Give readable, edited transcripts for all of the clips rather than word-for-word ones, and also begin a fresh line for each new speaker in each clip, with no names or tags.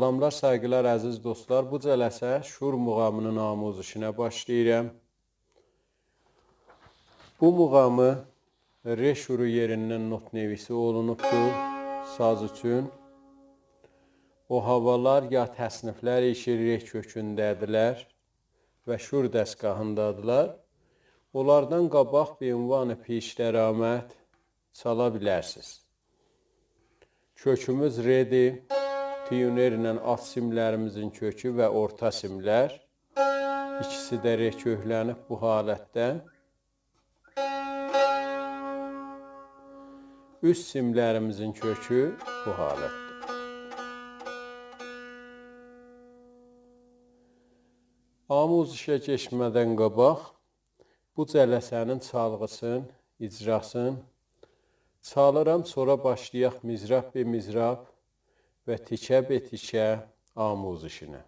Salamlar, saygılar əziz dostlar. Bu cələsə şur muğamının amuzişinə başlayıram. Bu muğamı re şuru yerindən not nevisi olunubdur saz üçün. O havalar ya təsniflər işi re kökündədirlər və şur dəstgahındadılar. Onlardan qabaq bir pişləramət çala bilərsiniz. Kökümüz redir. Pioner ilə alt simlərimizin kökü və orta simlər. İkisi də re köklənib bu halətdə. Üst simlərimizin kökü bu halətdə. Amuzişə keçmədən qabaq bu cələsənin çalğısın, icrasın çalıram, sonra başlayaq mizrab be mizrab və tikə be tikə amuzişinə.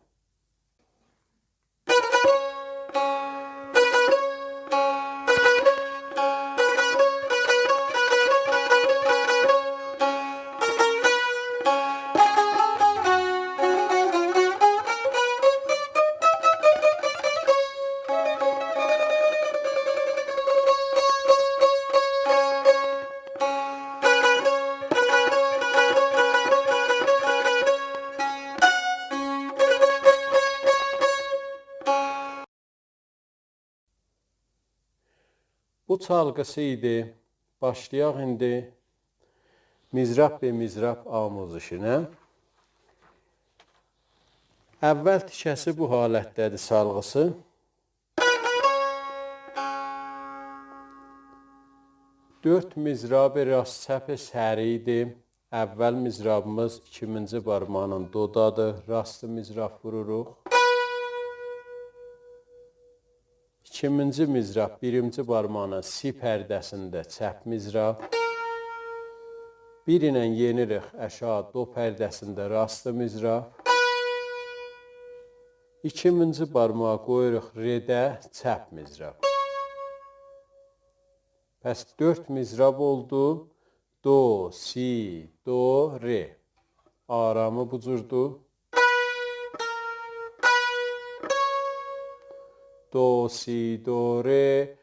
Bu çalgısı idi. Başlayaq indi mizrab be mizrab amuzişinə. Əvvəl tikəsi bu halətdədir çalgısı. Dörd mizrab-ı rast çəp-i səri idi. Əvvəl mizrabımız ikinci barmağının dodadır. Rastı mizrab vururuq. İkinci mizrab birinci barmağının si pərdəsində çəp mizrab. Bir ilə yenirik aşağı do pərdəsində rastı mizrab. İkinci barmağı qoyuruq redə çəp mizrab. Bəs 4 mizrab oldu. Do, si, do, re. Aramı bu cürdur. Do, si, do, re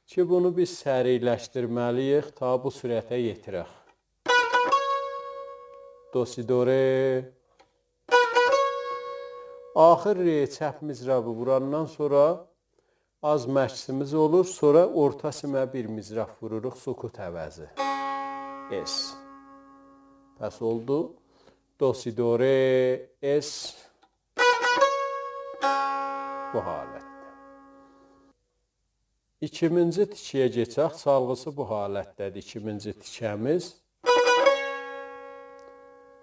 ki, bunu biz səriləşdirməliyik, ta bu sürətə yetirək. Do, si, do, re. Axır re çəp mizrabı vurandan sonra az məksimiz olur, sonra orta simə bir mizrab vururuq sukut əvəzi. Es. Bəs oldu. Do, si, do, re, es. Bu halət. İkinci tikiyə geçək. Çalgısı bu halətdədir. İkinci tikəmiz.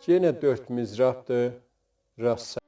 Yenə 4 mizrabdır. Rast